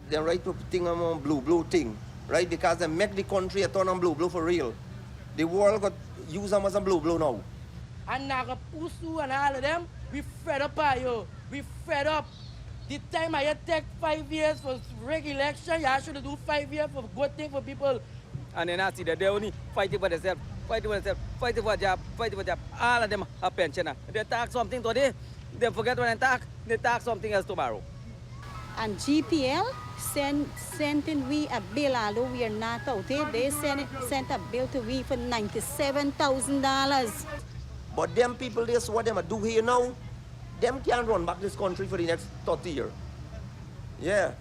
they write to thing on blue thing, right? Because they make the country a turn on blue for real. The world got use them as a blue now. And Nagapusu and all of them, we fed up by you. We fed up. The time I take 5 years for regular election, you should do 5 years for good thing for people. And then I see that they only fighting for themselves, fighting for themselves, fighting for a job, fighting for a job. All of them are pensioner. They talk something today, they forget when they talk something else tomorrow. And GPL sent in we a bill, although we are not out here. They sent a bill to we for $97,000. But them people, this what them do here now, them can't run back this country for the next 30 years. Yeah.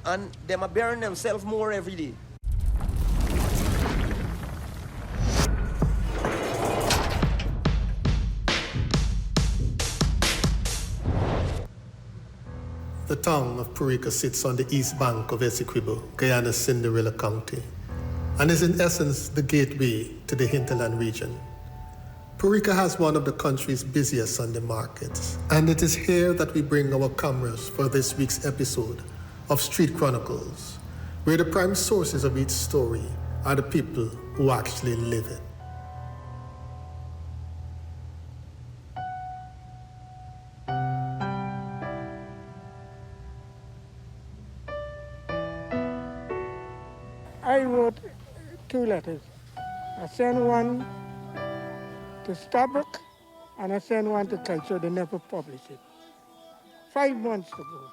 And them are bearing themselves more every day. The town of Parika sits on the east bank of Essequibo, Guyana's Cinderella County, and is in essence the gateway to the hinterland region. Parika has one of the country's busiest Sunday markets, and it is here that we bring our cameras for this week's episode of Street Chronicles, where the prime sources of each story are the people who actually live it. I wrote 2 letters. I sent one to Starbuck and I sent one to Kaiser. They never published it. 5 months ago,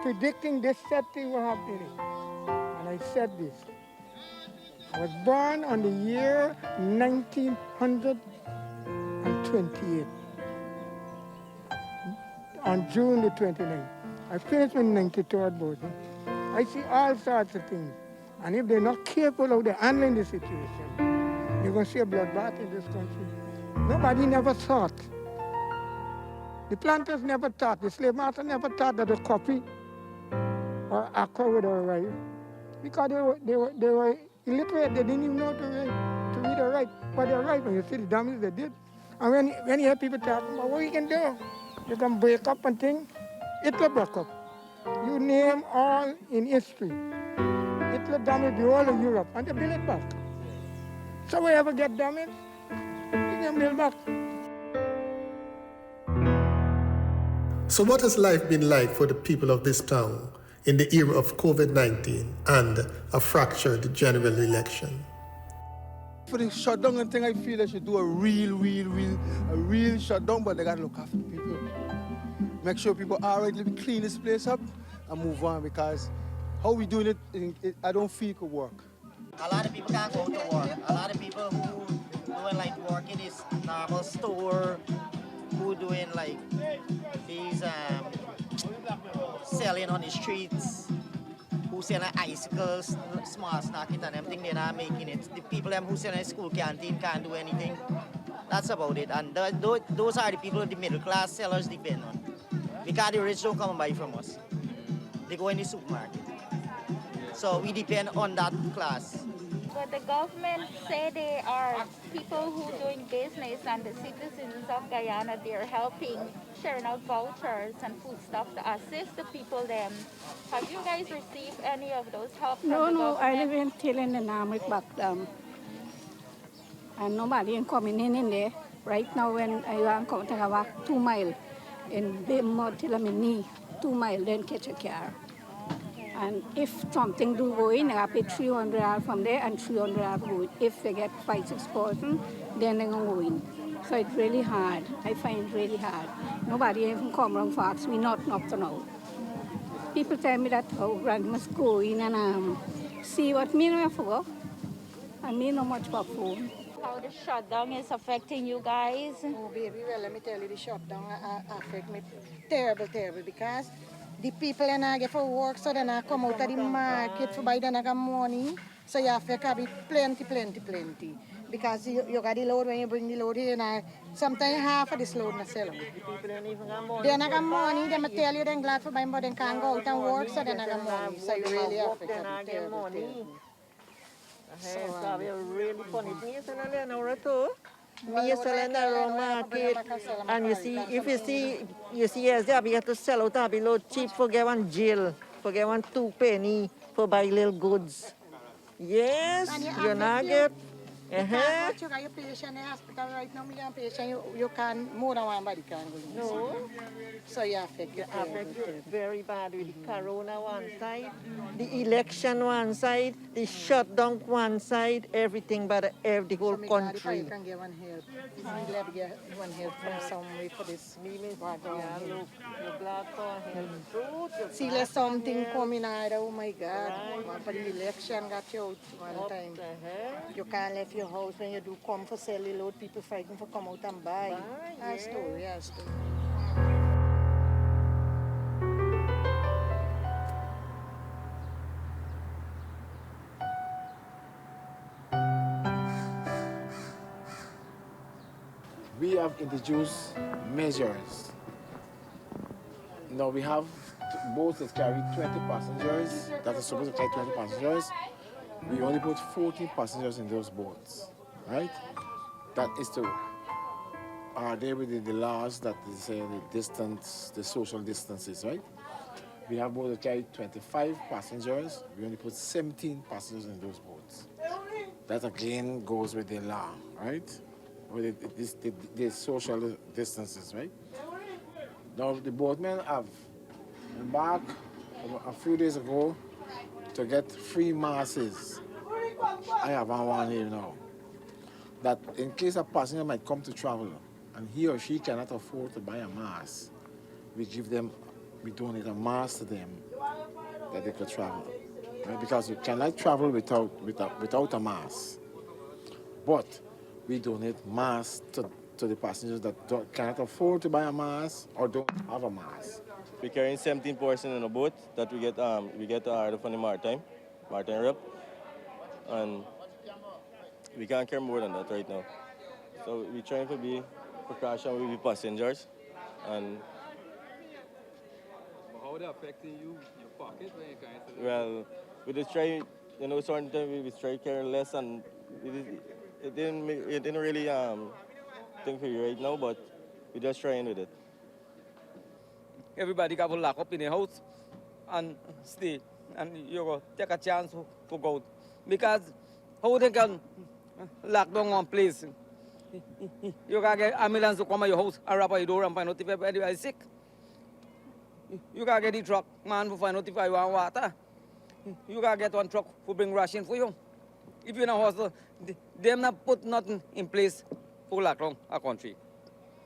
predicting this set thing will happen. And I said this. I was born on the year 1928, on June the 29th. I finished my 93rd birthday. I see all sorts of things. And if they're not careful how they're handling the situation, you're going to see a bloodbath in this country. Nobody never thought. The planters never thought. The slave master never thought that a copy or aqua would arrive. Because they were illiterate. They didn't even know to read or write. But they arrived, and you see the damage they did. And when you hear people talking about what you can do, you can break up and things. Hitler broke up. You name all in history. Hitler damaged the whole of Europe, and they build it back. So we ever get damaged, you can build back. So what has life been like for the people of this town in the era of COVID-19 and a fractured general election? For the shutdown and thing, I feel they should do a real shutdown, but they got to look after the people. Make sure people are right, let me clean this place up and move on, because how we doing it, I don't feel it could work. A lot of people can't go to work. A lot of people who doing like work in this normal store, who doing like these selling on the streets, who selling icicles, small snackings and everything, they're not making it. The people who sell in school canteen can't do anything. That's about it. And those are the people the middle class sellers depend on. Because the rich don't come and buy from us. They go in the supermarket. So we depend on that class. But the government say they are people who doing business, and the citizens of Guyana, they're helping, sharing out vouchers and food stuff to assist the people them. Have you guys received any of those help from the government? No, I live in Tilinanamik back down. And nobody is coming in there. Right now when I want to come, I walk 2 miles. In Bimmo till I'm in knee, 2 miles, then catch a car. And if something do go in, I pay $300 from there and $300 go in. If they get 5-6 person, then they gonna go in. So it's really hard. I find it really hard. Nobody even come around for us. We not up to now. People tell me that grand must go in and see what me know for go. And me know much about phone. How the shutdown is affecting you guys? Oh, baby, well, let me tell you, the shutdown affect me terrible, because the people are not get for work, so then I come out of the market for buy them money. So you have to carry plenty. Because you got the load when you bring the load here, and sometimes half of this load not sell. The people don't even have money. They not got money, they might tell you they're glad for buying, but they can't go out and work, so they not got money. So you really affect me terrible. So, a really funny thing is in too. Me selling around market, and you see as they have to sell out a below cheap for get one jail, for get one 2 penny for buy little goods. Yes, you not get. Because what you got your patient in the hospital right now, me and patient, you can, more than one body can go in. No. So you affect your Affect you very bad with the corona one side, the election one side, the shutdown one side, everything but the whole country. You can get one help. We love get one help from somewhere for this. Your blood for help. See, there's something coming out. Oh my God. One for the election got you out one time. You can't leave your house when you do come for sell the load. People fighting for come out and buy. That's story, that's story. We have introduced measures. Now we have boats that carry 20 passengers, that are supposed to carry 20 passengers. We only put 14 passengers in those boats, right? That is to adhere with the laws that say the distance, the social distances, right? We have boats that carry 25 passengers. We only put 17 passengers in those boats. That again goes with the law, right? With the social distances, right? Now the boatmen have embarked a few days ago to get free masses. I have one here now. That in case a passenger might come to travel and he or she cannot afford to buy a mask, we donate a mask to them that they could travel. Right? Because you cannot travel without a mask. But we donate masks to the passengers that cannot afford to buy a mask or don't have a mask. We're carrying 17 persons in a boat that we get the order from the maritime rep, and we can't carry more than that right now. So we're trying to be precaution with the passengers, and How they affecting you, your pocket when you can't? well, we just try, certain time we try to carry less, and it didn't really think for you right now, but we're just trying with it. Everybody got to lock up in the house and stay, and you go take a chance to go, because how they can lock down one place? You gotta get ambulance to come at your house and rap at your door and find out if everybody is sick. You gotta get the truck man to find out if you want water. You gotta get one truck to bring ration for you. If you're in a hostel, them not put nothing in place for lock down a country.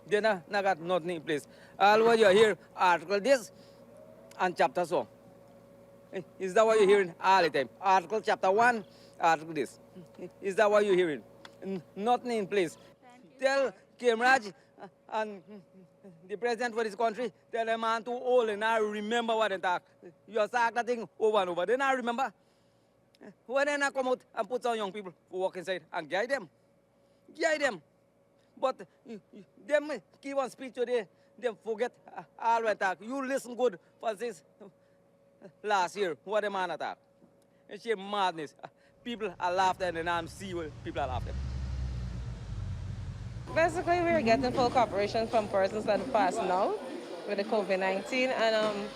They not got nothing in place. All what you hear, article this and chapter so. Is that what you're hearing all the time? Article chapter 1, article this. Is that what you're hearing? Nothing in place. Tell Kemraj and the president for this country, tell a man to all and I remember what they talk. You sack that thing over and over. Then I remember. When they not come out and put some young people who walk inside and guide them. Guide them. But them keep on speech today, them forget all what talk. You listen good for this last year, what the man attack. It's sheer madness. People are laughing and I'm see where people are laughing. Basically, we're getting full cooperation from persons that are passing out with the COVID-19, and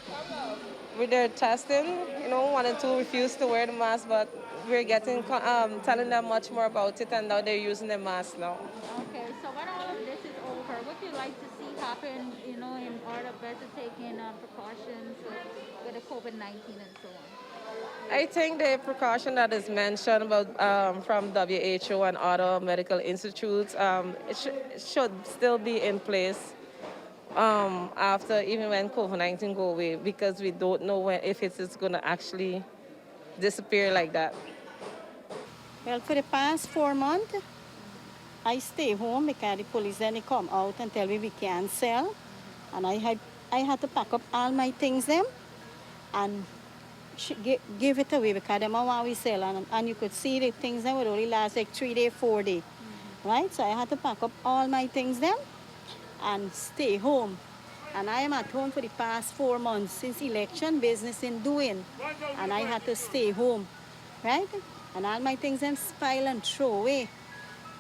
with their testing, one and two refuse to wear the mask, but we're getting telling them much more about it, and now they're using the mask now. Okay, so when all of this is over, what do you like to see happen, in order better taking precautions with the COVID-19 and so on? I think the precaution that is mentioned about from WHO and other medical institutes, it should still be in place after, even when COVID-19 go away, because we don't know if it is going to actually disappear like that. Well, for the past 4 months, I stay home because the police then they come out and tell me we can't sell. And I had to pack up all my things them and give it away because them want we sell. And you could see the things them would only last like 3 days, 4 days. Right? So I had to pack up all my things them and stay home. And I am at home for the past 4 months since election, business in doing. And I had to stay home. Right? And all my things them spoil and throw away.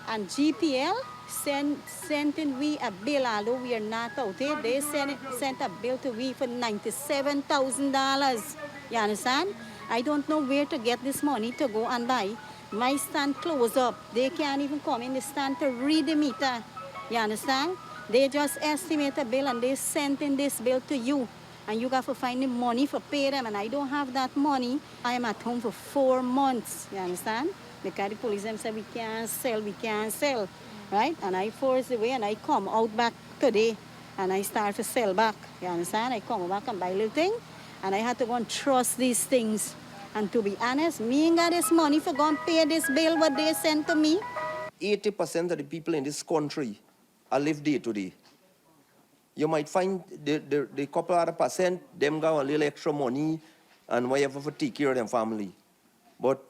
And GPL sending we a bill, although we are not out here. They sent a bill to we for $97,000. You understand? I don't know where to get this money to go and buy. My stand closed up. They can't even come in the stand to read the meter. You understand? They just estimate a bill and they sent in this bill to you. And you got to find the money for pay them. And I don't have that money. I am at home for 4 months. You understand? Because the police them said we can't sell, right? And I force the way and I come out back today and I start to sell back. You understand? I come back and buy little thing and I had to go and trust these things. And to be honest, me ain't got this money for going to pay this bill what they sent to me. 80% of the people in this country are live day to day. You might find the couple other percent, them got a little extra money and whatever for take care of their family. But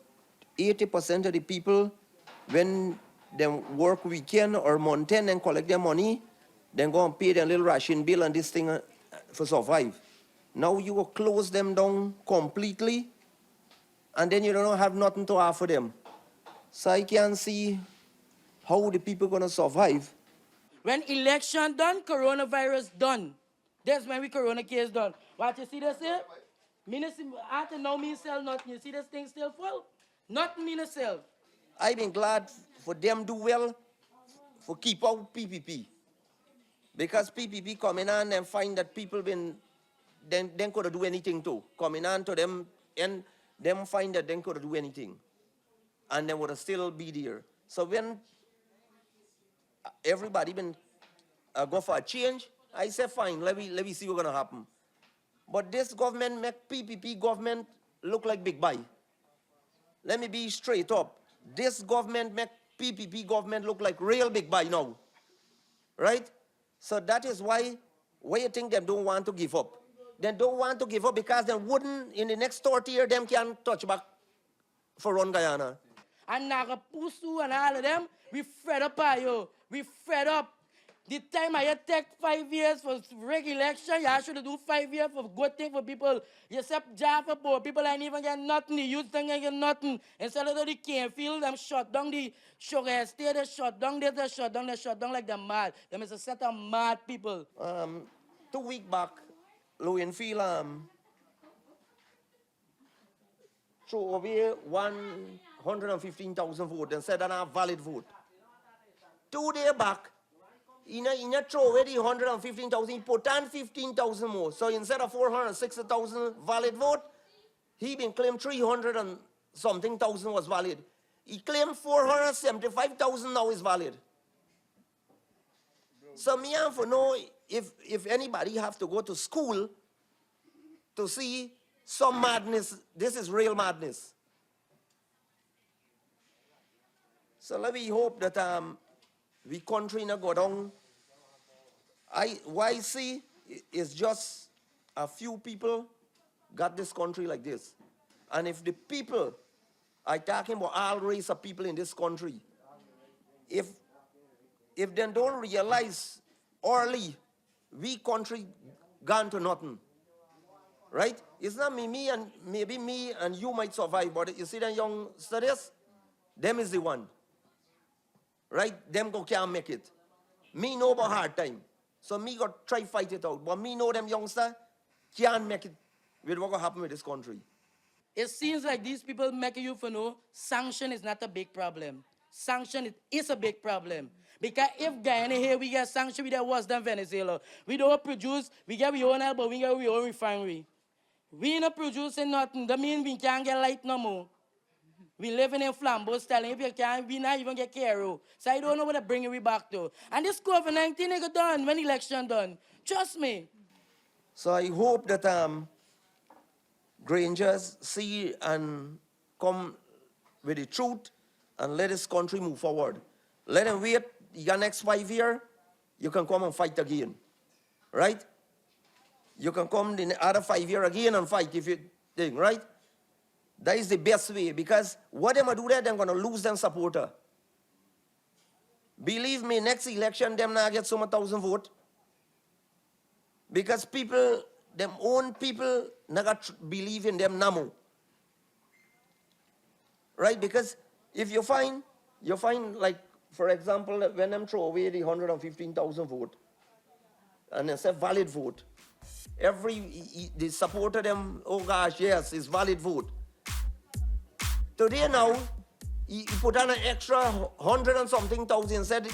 80% of the people, when they work weekend or month end and collect their money, then go and pay their little ration bill and this thing for survive. Now you go close them down completely, and then you don't have nothing to offer them. So I can't see how the people gonna survive. When election done, coronavirus done. That's when we corona case done. What you see this here? I don't know me sell nothing. You see this thing still full? Nothing me sell. I've been glad for them do well for keep out PPP. Because PPP coming on and find that people been, then could do anything too. Coming on to them and them find that they could do anything. And they would still be there. So when everybody been go for a change, I say fine, let me see what's gonna happen. But this government make PPP government look like big buy. Let me be straight up. This government make PPP government look like real big buy now. Right? So that is why you think them don't want to give up. They don't want to give up because they wouldn't, in the next 30 years, them can touch back for run Guyana. And Nagapusu and all of them, we fed up, yo. We fed up. The time I take 5 years for election, you should do 5 years for good thing for people. You set job for poor people ain't even get nothing. The youth don't get nothing. Instead of they can't feel them shut down the sugar estate, they shut down, they shut down like they're mad. Them is a set of mad people. 2 weeks back, Lowenfield threw away 115,000 votes and said that are valid vote. 2 days back, in a throw away the 115,000, he put on 15,000 more. So instead of 460,000 valid vote, he been claimed 300 and something thousand was valid. He claimed 475,000 now is valid. So me have to know if anybody have to go to school to see some madness. This is real madness. So let me hope that we country not go down. YC is just a few people got this country like this. And if the people, I talking about all race of people in this country, if they don't realize early, we country gone to nothing. Right? It's not me and maybe me and you might survive, but you see them young studies, them is the one. Right? Them go can't make it. Me know about hard time. So me got try fight it out. But me know them youngsters can't make it with what will happen with this country. It seems like these people making you for know sanction is not a big problem. Sanction is a big problem. Because if Guyana here we get sanction, we get worse than Venezuela. We don't produce, we get our own but we get our own refinery. We not producing nothing. That means we can't get light no more. We living in Flambeau style. If you can't, we not even get care. So I don't know what to bring we back to. And this COVID-19 is done when election done. Trust me. So I hope that Grangers see and come with the truth and let this country move forward. Let them wait your next 5 years, you can come and fight again. Right? You can come the other 5 years again and fight if you think, right? That is the best way, because what them do that, they're going to lose them supporter. Believe me, next election, them not get some 1,000 votes. Because people, them own people, not believe in them no more. Right? Because if you find like for example, when them throw away the 115,000 vote, and it's a valid vote, they supported them, oh gosh, yes, it's valid vote. Today now, he put on an extra 100 and something thousand, said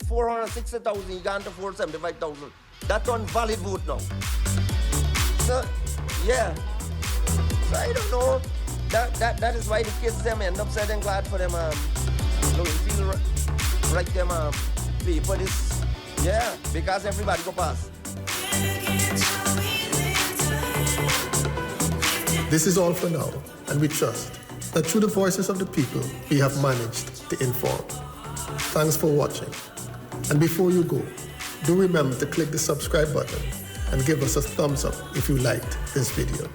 460,000, he can't afford 75,000. That's on valid vote now. So, yeah. So I don't know. That is why the kids them end up saying glad for them. Don't feel right them paper this. Yeah, because everybody go past. This is all for now, and we trust that through the voices of the people, we have managed to inform. Thanks for watching. And before you go, do remember to click the subscribe button and give us a thumbs up if you liked this video.